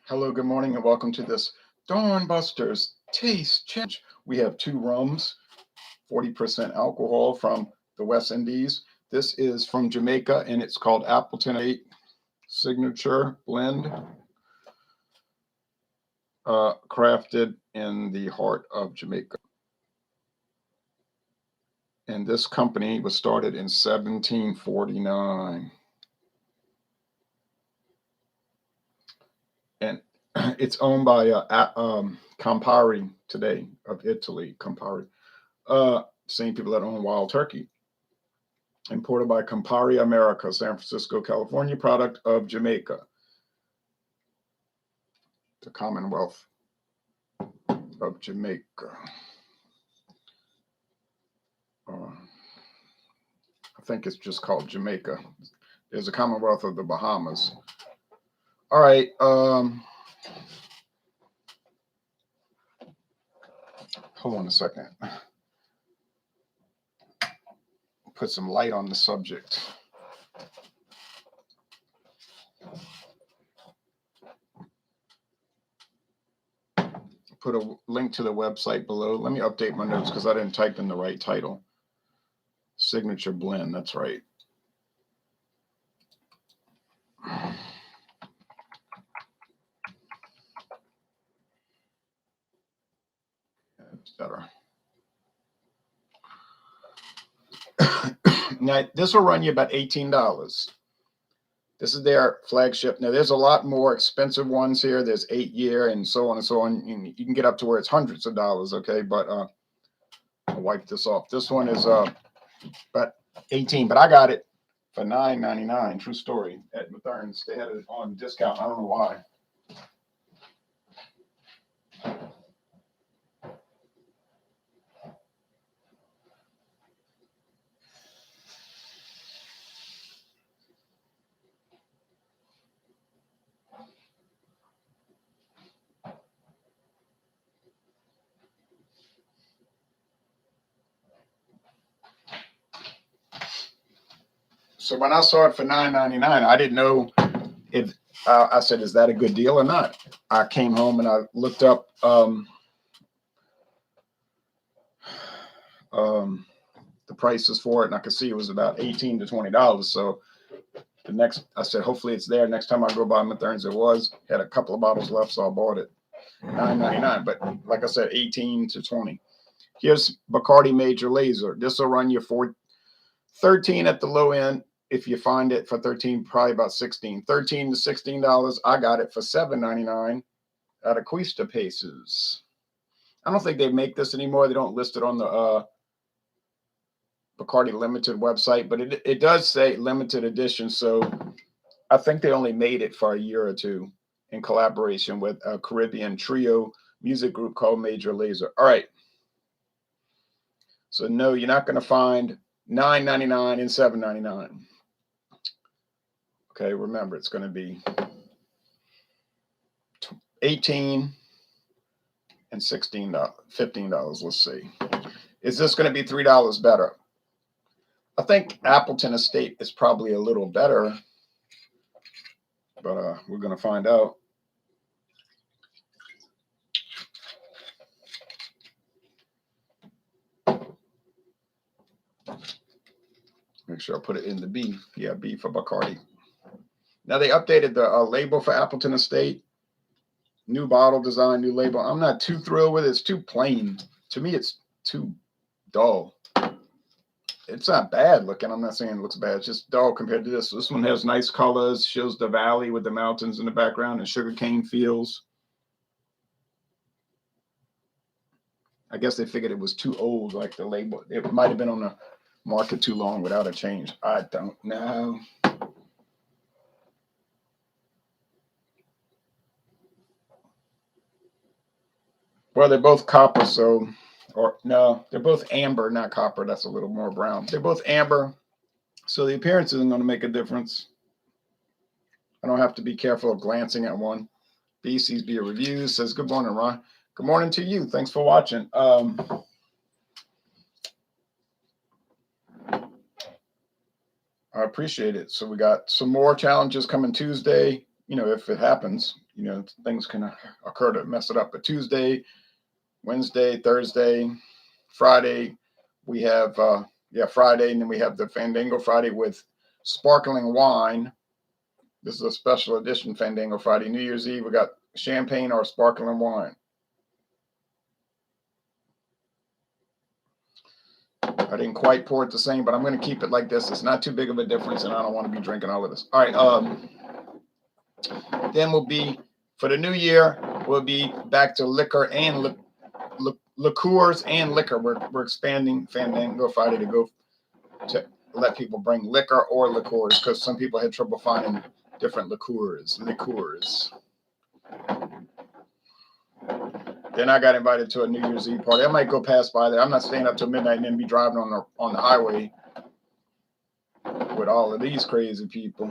Hello, good morning, and welcome to this Dawn Busters Taste Challenge. We have two rums, 40% alcohol from the West Indies. This is from Jamaica, and it's called Appleton Estate Signature Blend, crafted in the heart of Jamaica. And this company was started in 1749. And it's owned by Campari today of Italy. Campari, same people that own Wild Turkey. Imported by Campari America, San Francisco, California, product of Jamaica, the Commonwealth of Jamaica. I think it's just called Jamaica. There's a Commonwealth of the Bahamas. All right. Hold on a second. Put some light on the subject. Put a link to the website below. Let me update my notes because I didn't type in the right title. Signature Blend, that's right. That's better. Now, this will run you about $18. This is their flagship. Now, there's a lot more expensive ones here. There's 8-year and so on and so on. You can get up to where it's hundreds of dollars, okay? But I'll wipe this off. This one is about 18, but I got it for $9.99. True story at Matherns. They had it on discount. I don't know why. So when I saw it for $9.99, I didn't know if I said, "Is that a good deal or not?" I came home and I looked up the prices for it, and I could see it was about $18 to $20. So I said, hopefully it's there. Next time I go by Matherns, it was. Had a couple of bottles left, so I bought it. $9.99, but like I said, 18 to 20. Here's Bacardi Major Lazer. This will run you for 13 at the low end. If you find it for 13, probably about 16. 13 to $16. I got it for $7.99 at Acuista Paces. I don't think they make this anymore. They don't list it on the Bacardi Limited website, but it does say limited edition. So I think they only made it for a year or two in collaboration with a Caribbean trio music group called Major Lazer. All right. So no, you're not going to find $9.99 and $7.99. Okay, remember it's going to be 18 and $16, $15. Let's see. Is this going to be $3 better? I think Appleton Estate is probably a little better, but we're going to find out. Make sure I put it in the B. Yeah, B for Bacardi. Now they updated the label for Appleton Estate. New bottle design, new label. I'm not too thrilled with it. It's too plain. To me, it's too dull. It's not bad looking. I'm not saying it looks bad. It's just dull compared to this. This one has nice colors, shows the valley with the mountains in the background and sugarcane fields. I guess they figured it was too old, like the label. It might have been on the market too long without a change. I don't know. Well, they're both copper, so, or no, they're both amber, not copper. That's a little more brown. They're both amber, so the appearance isn't going to make a difference. I don't have to be careful of glancing at one. BC's Beer Reviews says, good morning, Ron. Good morning to you. Thanks for watching. I appreciate it. So we got some more challenges coming Tuesday, if it happens. you know, things can occur to mess it up. But Tuesday, Wednesday, Thursday, Friday, we have Friday, and then we have the Fandango Friday with sparkling wine. This is a special edition Fandango Friday. New Year's Eve, we got champagne or sparkling wine. I didn't quite pour it the same, but I'm going to keep it like this. It's not too big of a difference, and I don't want to be drinking all of this. All right. Then we'll be, for the new year, we'll be back to liquor and liqueurs and liquor. We're expanding Fandango Friday to go to let people bring liquor or liqueurs, because some people had trouble finding different liqueurs. Then I got invited to a New Year's Eve party. I might go pass by there. I'm not staying up till midnight and then be driving on the highway with all of these crazy people.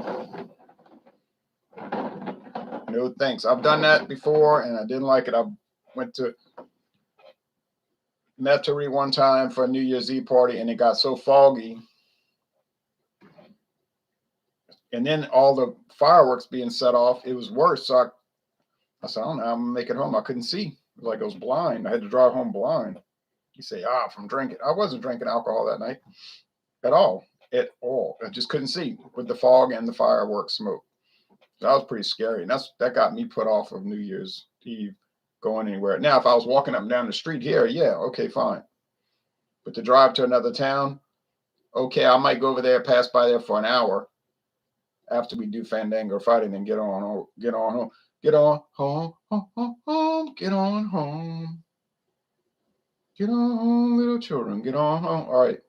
No thanks. I've done that before and I didn't like it. I went to Metairie one time for a New Year's Eve party and it got so foggy. And then all the fireworks being set off, it was worse. So I said, I don't know, I'm gonna make it home. I couldn't see. It was like I was blind. I had to drive home blind. You say, from drinking. I wasn't drinking alcohol that night at all. I just couldn't see with the fog and the fireworks smoke. So that was pretty scary. And that got me put off of New Year's Eve going anywhere. Now, if I was walking up and down the street here, yeah, okay, fine. But to drive to another town, okay, I might go over there, pass by there for an hour after we do Fandango Friday, and then get on home. Get on home, little children. Get on home. All right.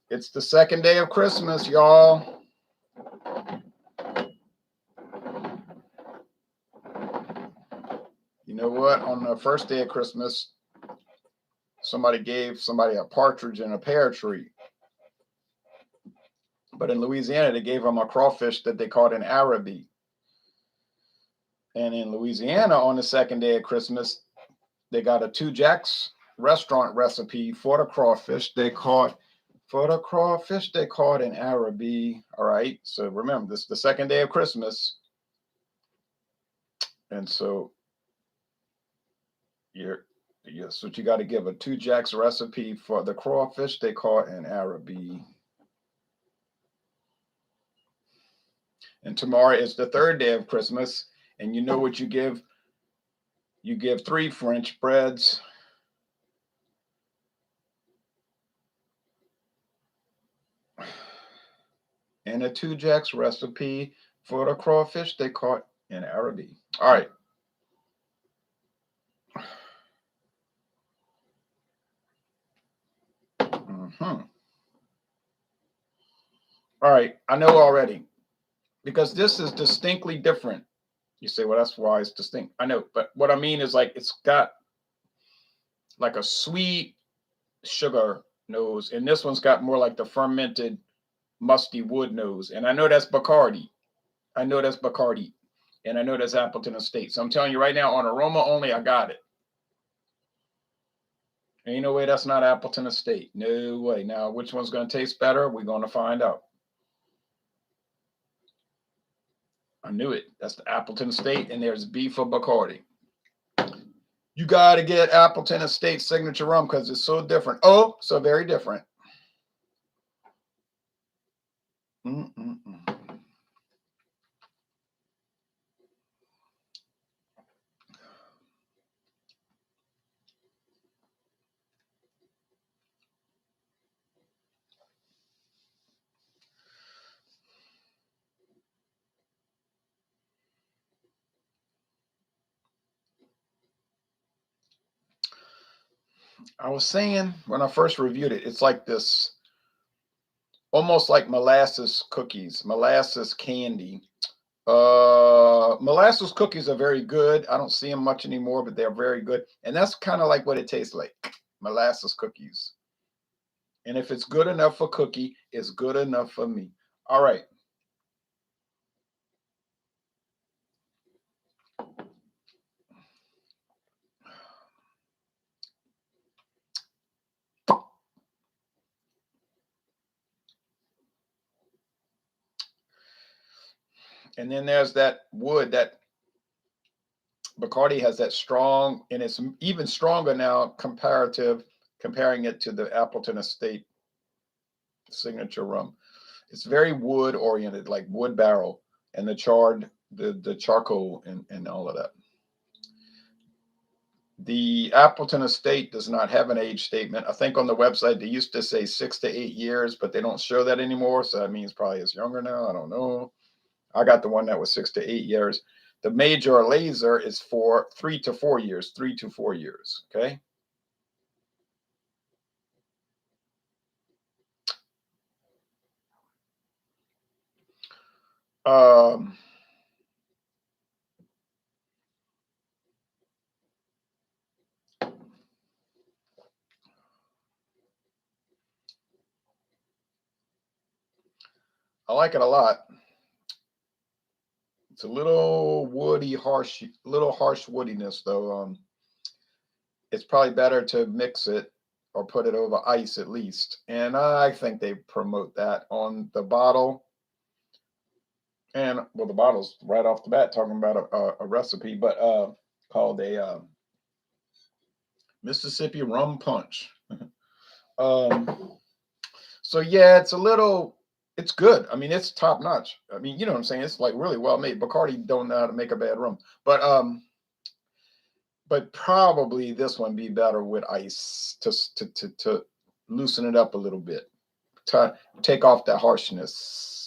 It's the second day of Christmas, y'all. You know what? On the first day of Christmas, somebody gave somebody a partridge in a pear tree. But in Louisiana, they gave them a crawfish that they caught in Araby. And in Louisiana, on the second day of Christmas, they got a Two Jacks restaurant recipe for the crawfish they caught in Araby. All right. So remember, this is the second day of Christmas. And so that's what you got to give, a Two Jacks recipe for the crawfish they caught in Araby. And tomorrow is the third day of Christmas. And you know what you give? You give 3 French breads. And a Two Jacks recipe for the crawfish they caught in Araby. All right. All right. I know already, because this is distinctly different. You say, well, that's why it's distinct. I know, but what I mean is, like, it's got like a sweet sugar nose, and this one's got more like the fermented musty wood nose. And I know that's Bacardi. And I know that's Appleton Estate. So I'm telling you right now, on aroma only, I got it. Ain't no way that's not Appleton Estate. No way. Now, which one's going to taste better? We're going to find out. I knew it. That's the Appleton Estate, and there's B for Bacardi. You got to get Appleton Estate signature rum because it's so different. Oh, so very different. I was saying when I first reviewed it, it's like this, almost like molasses cookies, molasses candy. Molasses cookies are very good. I don't see them much anymore, but they're very good. And that's kind of like what it tastes like, molasses cookies. And if it's good enough for Cookie, it's good enough for me. All right. And then there's that wood that Bacardi has, that strong, and it's even stronger now comparing it to the Appleton Estate signature rum. It's very wood oriented, like wood barrel, and the charcoal and all of that. The Appleton Estate does not have an age statement. I think on the website they used to say 6 to 8 years, but they don't show that anymore. So that means probably it's younger now. I don't know. I got the one that was 6 to 8 years. The Major Lazer is for 3 to 4 years. 3 to 4 years. Okay. Um, I like it a lot. It's a little woody, harsh, little harsh woodiness though. It's probably better to mix it or put it over ice at least. And I think they promote that on the bottle. And well, the bottle's right off the bat talking about a recipe, but called a Mississippi rum punch. So yeah, it's good. I mean, it's top notch. I mean, you know what I'm saying? It's like really well made. Bacardi don't know how to make a bad rum, but probably this one be better with ice to loosen it up a little bit, to take off the harshness.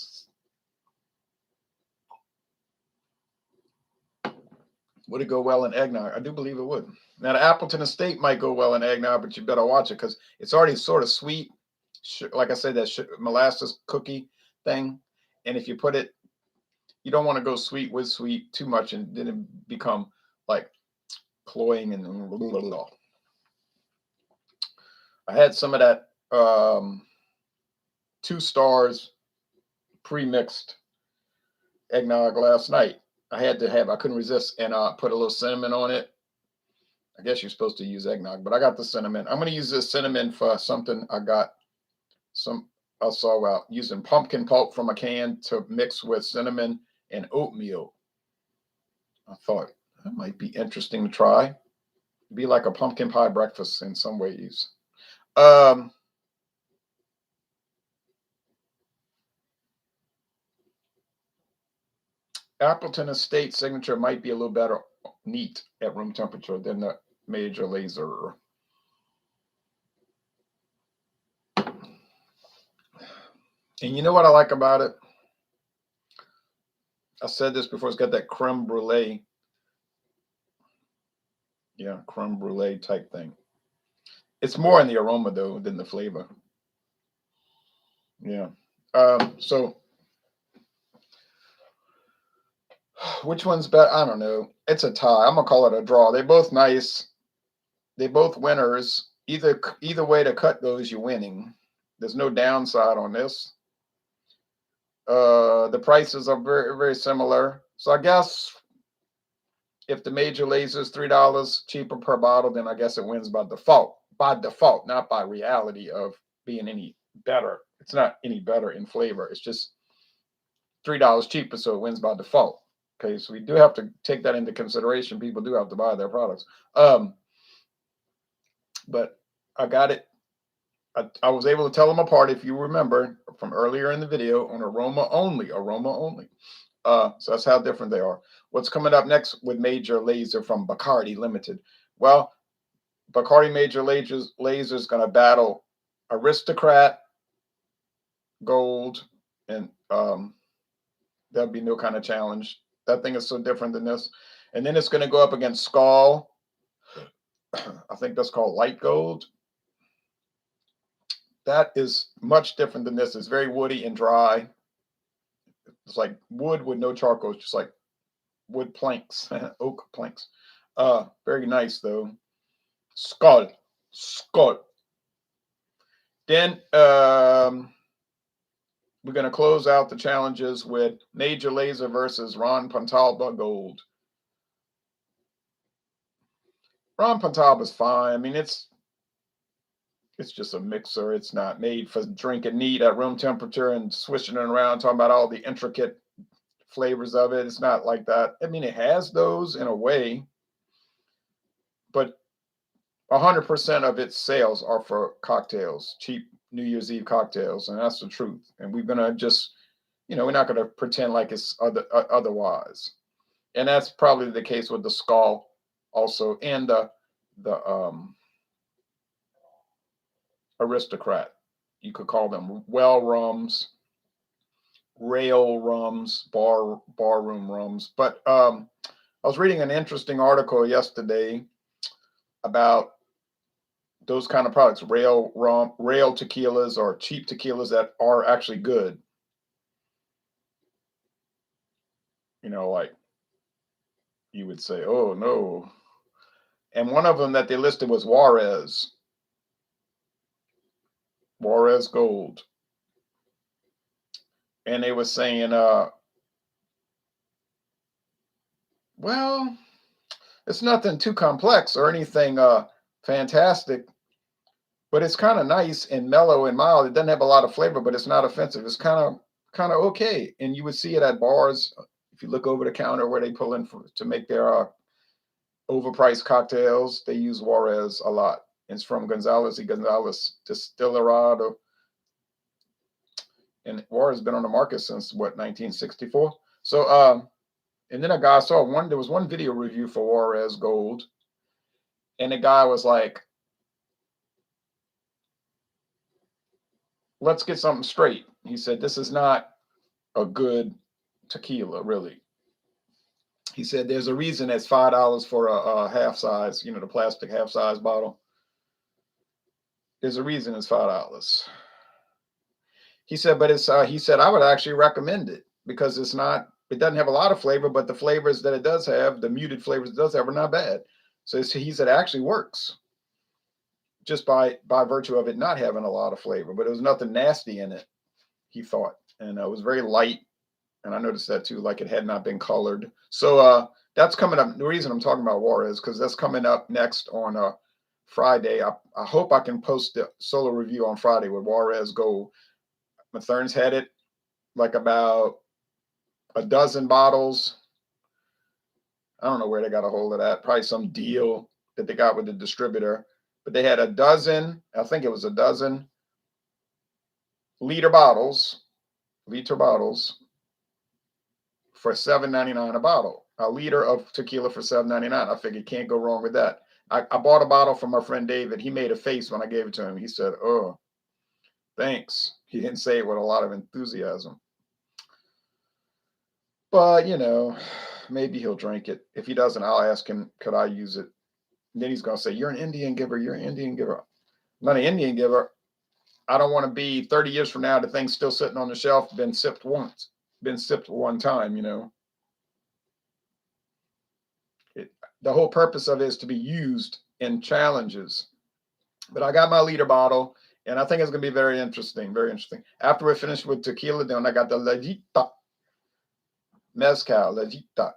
Would it go well in eggnog? I do believe it would. Now, the Appleton Estate might go well in eggnog, but you better watch it because it's already sort of sweet. Like I said, that molasses cookie thing. And if you put it, you don't want to go sweet with sweet too much, and then it become like cloying and blah, blah. I had some of that 2 stars pre-mixed eggnog last night. I couldn't resist, and put a little cinnamon on it. I guess you're supposed to use eggnog, but I got the cinnamon. I'm going to use this cinnamon for something I saw using pumpkin pulp from a can to mix with cinnamon and oatmeal. I thought that might be interesting to try. It'd be like a pumpkin pie breakfast in some ways. Appleton Estate signature might be a little better neat at room temperature than the Major Lazer. And you know what I like about it? I said this before, it's got that creme brulee. Yeah, creme brulee type thing. It's more in the aroma though than the flavor. Yeah. So which one's better? I don't know. It's a tie. I'm gonna call it a draw. They're both nice. They both winners. Either way to cut goes, you're winning. There's no downside on this. The prices are very, very similar. So I guess if the Major Lazer is $3 cheaper per bottle, then I guess it wins by default. By default, not by reality of being any better. It's not any better in flavor. It's just $3 cheaper, so it wins by default. Okay, so we do have to take that into consideration. People do have to buy their products. But I got it. I was able to tell them apart, if you remember from earlier in the video, on aroma only. So that's how different they are. What's coming up next with Major Lazer from Bacardi Limited? Well, Bacardi Major Lazer is going to battle Aristocrat Gold, and there'll be no kind of challenge. That thing is so different than this. And then it's going to go up against Skull. I think that's called Light Gold. That is much different than this. It's very woody and dry. It's like wood with no charcoal. It's just like wood planks, oak planks. Very nice though. Skull. Then we're going to close out the challenges with Major Lazer versus Ron Pontalba Gold. Ron Pontalba is fine. I mean, it's just a mixer. It's not made for drinking neat at room temperature and swishing it around, talking about all the intricate flavors of it. It's not like that. I mean, it has those in a way, but 100% of its sales are for cocktails, cheap New Year's Eve cocktails, and that's the truth. And we're gonna just, we're not gonna pretend like it's otherwise. And that's probably the case with the Skull, also, and the Aristocrat. You could call them well rums, rail rums, barroom rums. But I was reading an interesting article yesterday about those kind of products, rail tequilas or cheap tequilas that are actually good. Like you would say, oh no. And one of them that they listed was Juarez Gold. And they were saying, well, it's nothing too complex or anything fantastic, but it's kind of nice and mellow and mild. It doesn't have a lot of flavor, but it's not offensive. It's kind of okay. And you would see it at bars if you look over the counter where they pull in to make their overpriced cocktails. They use Juarez a lot. It's from Gonzalez Distillería. And Juarez has been on the market since 1964. So and then a guy there was one video review for Juarez Gold, and the guy was like, let's get something straight. He said, this is not a good tequila, really. He said, there's a reason it's $5 for a half size, the plastic half size bottle. There's a reason it's $5. He said, but he said, I would actually recommend it because it doesn't have a lot of flavor, but the flavors that it does have, the muted flavors it does have, are not bad. So he said, it actually works just by virtue of it not having a lot of flavor, but there was nothing nasty in it, he thought. And it was very light. And I noticed that too, like it had not been colored. So that's coming up. The reason I'm talking about Juarez, because that's coming up next on Friday. I hope I can post the solo review on Friday with Juarez Gold. Mathern's had it like about a dozen bottles. I don't know where they got a hold of that. Probably some deal that they got with the distributor. But they had a dozen, I think it was a dozen liter bottles for $7.99 a bottle. A liter of tequila for $7.99. I figured can't go wrong with that. I bought a bottle from my friend David. He made a face when I gave it to him. He said, oh, thanks. He didn't say it with a lot of enthusiasm. But, maybe he'll drink it. If he doesn't, I'll ask him, could I use it? And then he's going to say, you're an Indian giver. You're an Indian giver. I'm not an Indian giver. I don't want to be 30 years from now, the thing's still sitting on the shelf, been sipped one time, The whole purpose of it is to be used in challenges. But I got my liter bottle, and I think it's going to be very interesting, very interesting. After we're finished with tequila, then I got the Lejita Mezcal, Lejita.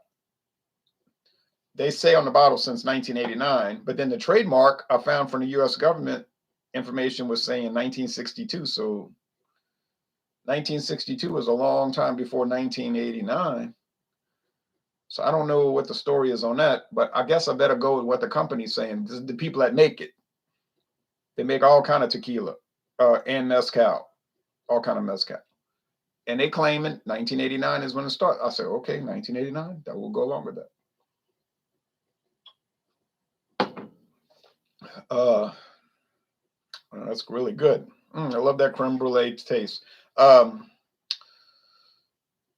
They say on the bottle since 1989, but then the trademark I found from the U.S. government information was saying 1962. So 1962 was a long time before 1989. So I don't know what the story is on that, but I guess I better go with what the company's saying. This is the people that make it. They make all kind of tequila and mezcal, all kind of mezcal. And they claim it 1989 is when it started. I said, okay, 1989, that will go along with that. That's really good. I love that creme brulee taste. When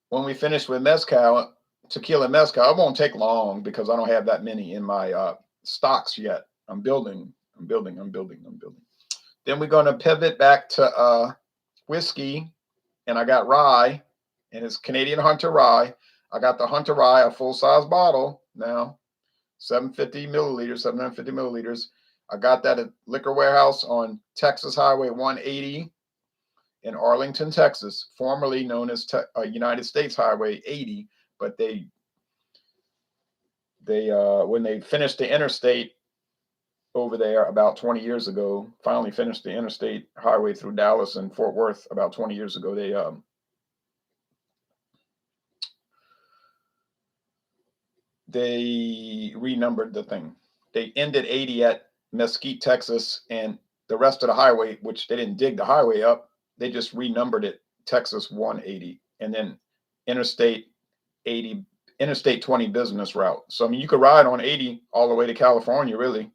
we finish with mezcal, tequila mezcal, it won't take long because I don't have that many in my stocks yet. I'm building. Then we're going to pivot back to whiskey, and I got rye, and it's Canadian Hunter Rye. I got the Hunter Rye, a full-size bottle now, 750 milliliters. I got that at Liquor Warehouse on Texas Highway 180 in Arlington, Texas, formerly known as United States Highway 80. But they when they finished the interstate over there about 20 years ago, finally finished the interstate highway through Dallas and Fort Worth about 20 years ago, they renumbered the thing. They ended 80 at Mesquite, Texas, and the rest of the highway, which they didn't dig the highway up, they just renumbered it Texas 180, and then Interstate 80, Interstate 20 business route. So I mean, you could ride on 80 all the way to California, really,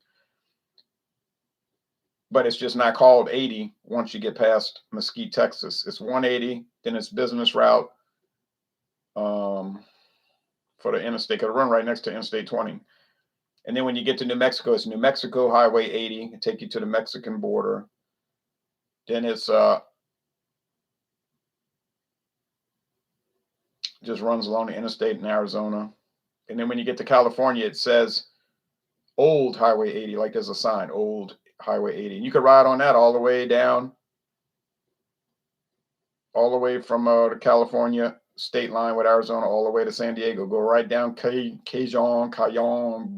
but it's just not called 80 once you get past Mesquite, Texas. It's 180, then it's business route for the interstate. It'll run right next to Interstate 20. And then when you get to New Mexico, it's New Mexico Highway 80, and take you to the Mexican border. Then it's just runs along the interstate in Arizona. And then when you get to California, it says Old Highway 80, like there's a sign, Old Highway 80. And you could ride on that all the way down, all the way from the California state line with Arizona, all the way to San Diego. Go right down Cayenne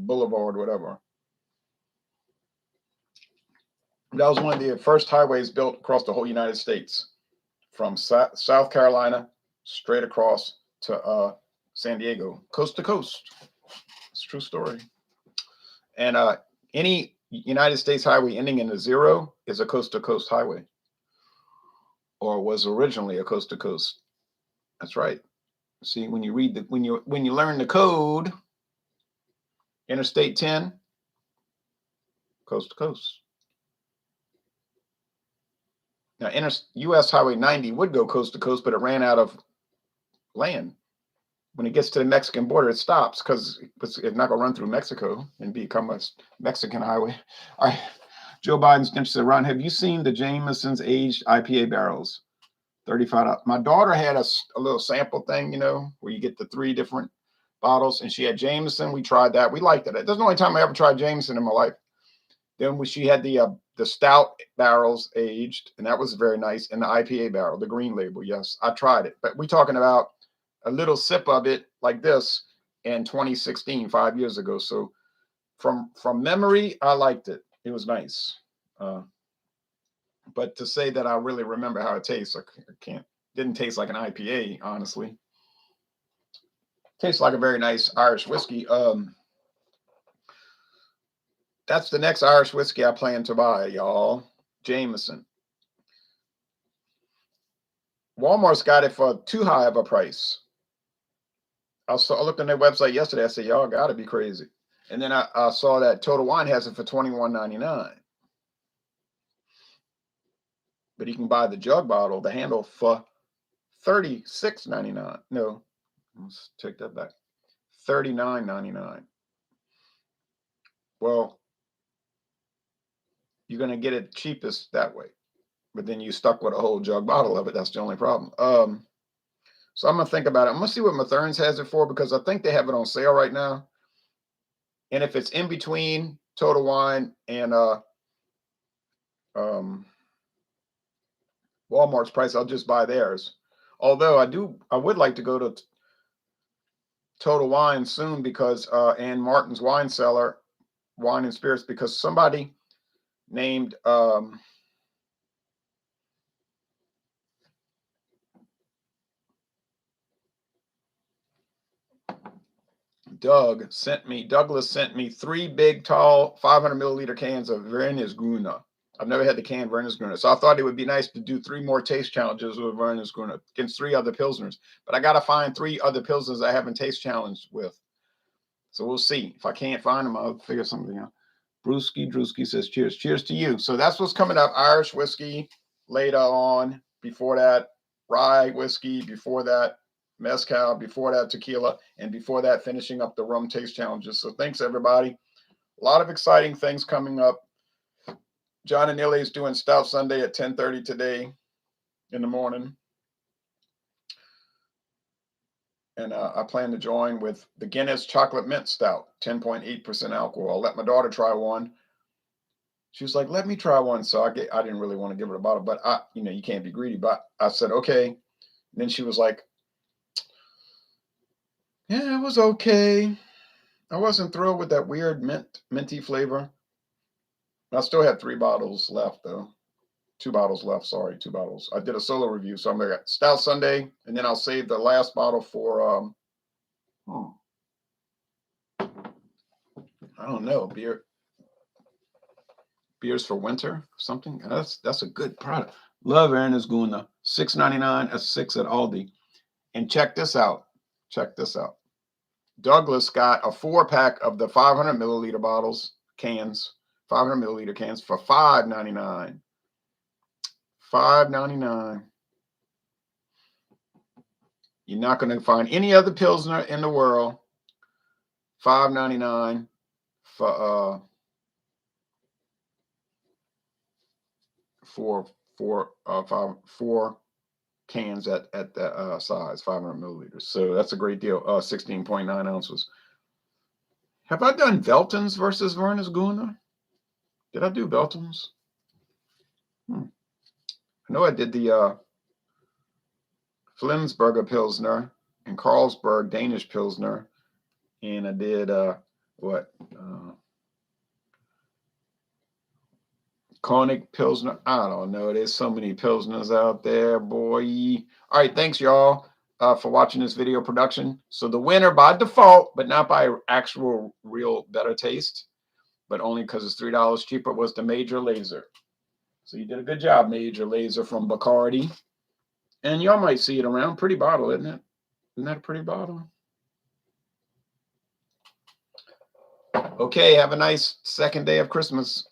Boulevard, whatever. That was one of the first highways built across the whole United States, from South Carolina straight across to San Diego, coast to coast. It's a true story. And any United States highway ending in a 0 is a coast to coast highway, or was originally a coast to coast. That's right. See, when you read the when you learn the code, Interstate 10, coast to coast. Now, U.S. Highway 90 would go coast to coast, but it ran out of land. When it gets to the Mexican border, it stops because it's not going to run through Mexico and become a Mexican highway. All right. Joe Biden's interested. Ron, have you seen the Jameson's aged IPA barrels? $35. My daughter had a little sample thing, you know, where you get the 3 different bottles, and she had Jameson. We tried that. We liked it. That's the only time I ever tried Jameson in my life. Then she had the stout barrels aged, and that was very nice. And the IPA barrel, the green label. Yes, I tried it. But we're talking about a little sip of it like this in 2016, 5 years ago. So from memory, I liked it. It was nice. But to say that I really remember how it tastes, I can't. Didn't taste like an IPA, honestly. Tastes like a very nice Irish whiskey. That's the next Irish whiskey I plan to buy, y'all. Jameson. Walmart's got it for too high of a price. I looked on their website yesterday. I said, y'all got to be crazy. And then I saw that Total Wine has it for $21.99. But you can buy the jug bottle, the handle, for $36.99. No, let's take that back. $39.99. Well, you're going to get it cheapest that way. But then you stuck with a whole jug bottle of it. That's the only problem. So I'm going to think about it. I'm going to see what Mathern's has it for, because I think they have it on sale right now. And if it's in between Total Wine and Walmart's price, I'll just buy theirs. Although I would like to go to Total Wine soon, because Ann Martin's wine cellar, wine and spirits, because somebody named Douglas sent me 3 big, tall, 500 milliliter cans of Grüner. I've never had the canned Grüner. So I thought it would be nice to do 3 more taste challenges with Grüner against 3 other Pilsners. But I got to find 3 other Pilsners I haven't taste challenged with. So we'll see. If I can't find them, I'll figure something out. Drewski says, cheers. Cheers to you. So that's what's coming up. Irish whiskey later on. Before that, rye whiskey. Before that, mezcal. Before that, tequila. And before that, finishing up the rum taste challenges. So thanks, everybody. A lot of exciting things coming up. John and Illy is doing Stout Sunday at 10:30 today in the morning. And I plan to join with the Guinness Chocolate Mint Stout, 10.8% alcohol. I'll let my daughter try one. She was like, let me try one. So I didn't really want to give her a bottle, but you can't be greedy. But I said, okay. And then she was like, yeah, it was okay. I wasn't thrilled with that weird minty flavor. I still have 3 bottles left, though. 2 bottles left. Sorry, 2 bottles. I did a solo review, so I'm going to Stout Sunday, and then I'll save the last bottle for I don't know, beers for winter, something. That's a good product. Love Aaron Guna, $6.99 a 6 at Aldi. And check this out. Check this out. Douglas got a 4-pack of the 500 milliliter bottles, cans, 500 milliliter cans for $5.99. $5.99. You're not going to find any other Pilsner in the world. $5.99 for four cans at that size, 500 milliliters. So that's a great deal. 16.9 ounces. Have I done Veltons versus Vernus Guna? Did I do Veltons? I know I did the Flensburger Pilsner and Carlsberg Danish Pilsner, and I did Koenig Pilsner. I don't know. There's so many Pilsners out there, boy. All right, thanks, y'all, for watching this video production. So the winner by default, but not by actual real better taste, but only because it's $3 cheaper, was the Major Lazer. So you did a good job, Major Lazer from Bacardi. And y'all might see it around. Pretty bottle, isn't it? Isn't that a pretty bottle? Okay, have a nice second day of Christmas.